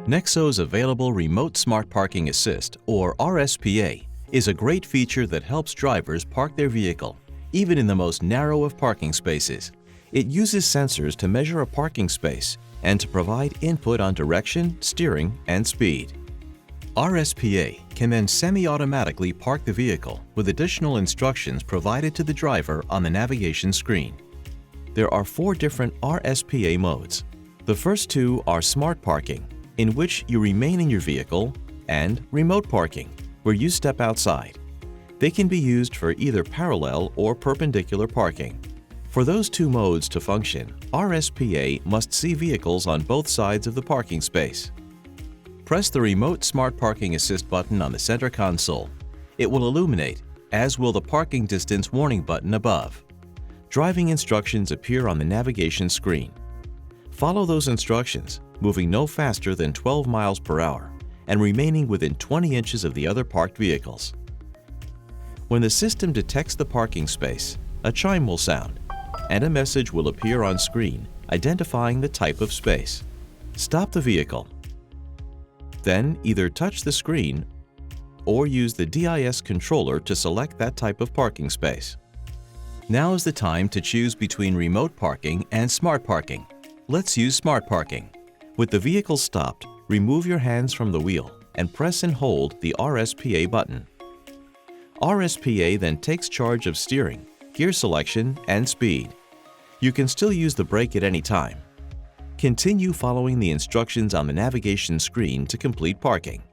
NEXO's available Remote Smart Parking Assist, or RSPA, is a great feature that helps drivers park their vehicle, even in the most narrow of parking spaces. It uses sensors to measure a parking space and to provide input on direction, steering, and speed. RSPA can then semi-automatically park the vehicle with additional instructions provided to the driver on the navigation screen. There are 4 different RSPA modes. The first 2 are Smart Parking, in which you remain in your vehicle, and Remote Parking, where you step outside. They can be used for either parallel or perpendicular parking. For those 2 modes to function, RSPA must see vehicles on both sides of the parking space. Press the Remote Smart Parking Assist button on the center console. It will illuminate, as will the parking distance warning button above. Driving instructions appear on the navigation screen. Follow those instructions, moving no faster than 12 miles per hour and remaining within 20 inches of the other parked vehicles. When the system detects the parking space, a chime will sound, and a message will appear on screen identifying the type of space. Stop the vehicle. Then either touch the screen or use the DIS controller to select that type of parking space. Now is the time to choose between Remote Parking and Smart Parking. Let's use Smart Parking. With the vehicle stopped, remove your hands from the wheel and press and hold the RSPA button. RSPA then takes charge of steering, gear selection, and speed. You can still use the brake at any time. Continue following the instructions on the navigation screen to complete parking.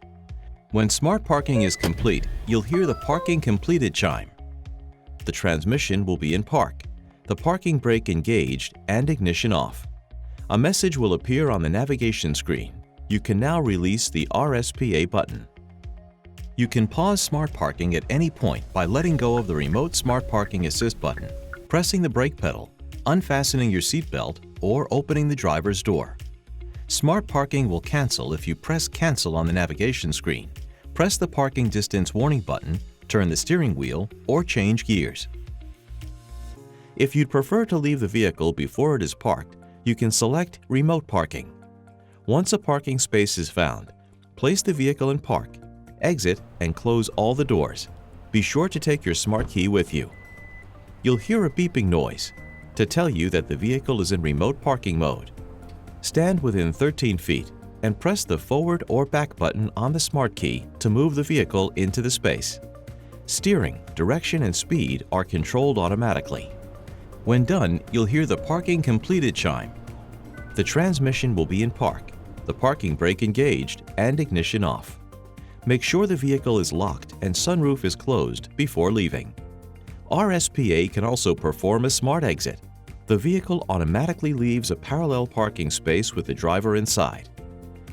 When Smart Parking is complete, you'll hear the Parking Completed chime. The transmission will be in park, the parking brake engaged, and ignition off. A message will appear on the navigation screen. You can now release the RSPA button. You can pause Smart Parking at any point by letting go of the Remote Smart Parking Assist button, pressing the brake pedal, unfastening your seatbelt, or opening the driver's door. Smart Parking will cancel if you press Cancel on the navigation screen, press the parking distance warning button, turn the steering wheel, or change gears. If you'd prefer to leave the vehicle before it is parked, you can select Remote Parking. Once a parking space is found, place the vehicle in park, exit, and close all the doors. Be sure to take your smart key with you. You'll hear a beeping noise to tell you that the vehicle is in remote parking mode. Stand within 13 feet and press the forward or back button on the smart key to move the vehicle into the space. Steering, direction, and speed are controlled automatically. When done, you'll hear the Parking Completed chime. The transmission will be in park, the parking brake engaged, and ignition off. Make sure the vehicle is locked and sunroof is closed before leaving. RSPA can also perform a smart exit. The vehicle automatically leaves a parallel parking space with the driver inside.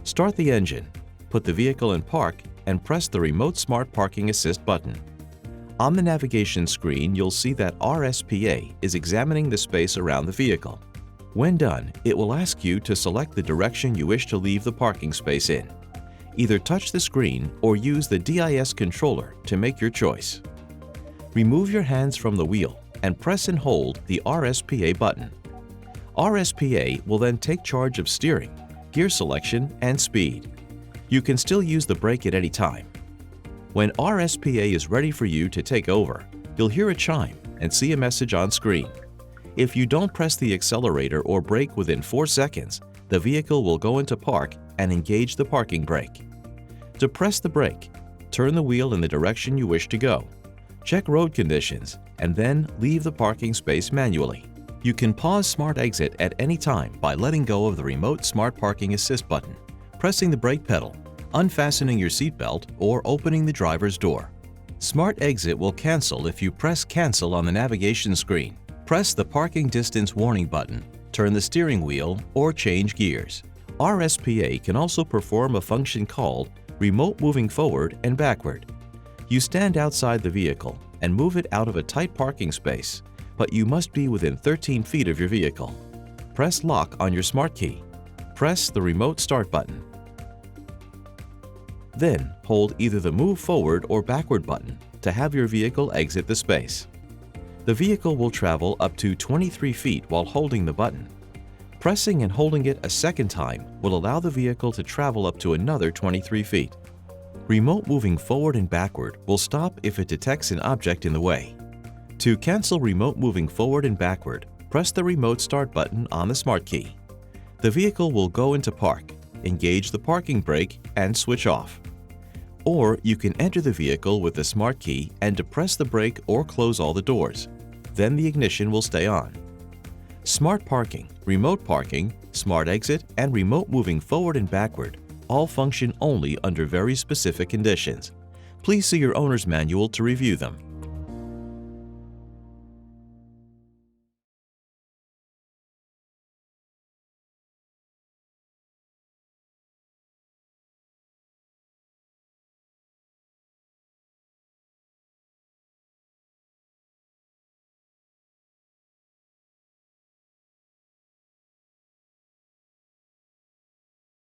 Start the engine, put the vehicle in park, and press the Remote Smart Parking Assist button. On the navigation screen, you'll see that RSPA is examining the space around the vehicle. When done, it will ask you to select the direction you wish to leave the parking space in. Either touch the screen or use the DIS controller to make your choice. Remove your hands from the wheel and press and hold the RSPA button. RSPA will then take charge of steering, gear selection, and speed. You can still use the brake at any time. When RSPA is ready for you to take over, you'll hear a chime and see a message on screen. If you don't press the accelerator or brake within 4 seconds, the vehicle will go into park and engage the parking brake. To press the brake, turn the wheel in the direction you wish to go. Check road conditions and then leave the parking space manually. You can pause Smart Exit at any time by letting go of the Remote Smart Parking Assist button, pressing the brake pedal, unfastening your seatbelt, or opening the driver's door. Smart Exit will cancel if you press Cancel on the navigation screen. Press the Parking Distance Warning button, turn the steering wheel, or change gears. RSPA can also perform a function called Remote Moving Forward and Backward. You stand outside the vehicle and move it out of a tight parking space, but you must be within 13 feet of your vehicle. Press Lock on your smart key. Press the Remote Start button. Then hold either the Move Forward or Backward button to have your vehicle exit the space. The vehicle will travel up to 23 feet while holding the button. Pressing and holding it a second time will allow the vehicle to travel up to another 23 feet. Remote moving forward and backward will stop if it detects an object in the way. To cancel remote moving forward and backward, press the remote start button on the smart key. The vehicle will go into park, engage the parking brake, and switch off. Or you can enter the vehicle with the smart key and depress the brake or close all the doors. Then the ignition will stay on. Smart parking, remote parking, smart exit, and remote moving forward and backward all function only under very specific conditions. Please see your owner's manual to review them.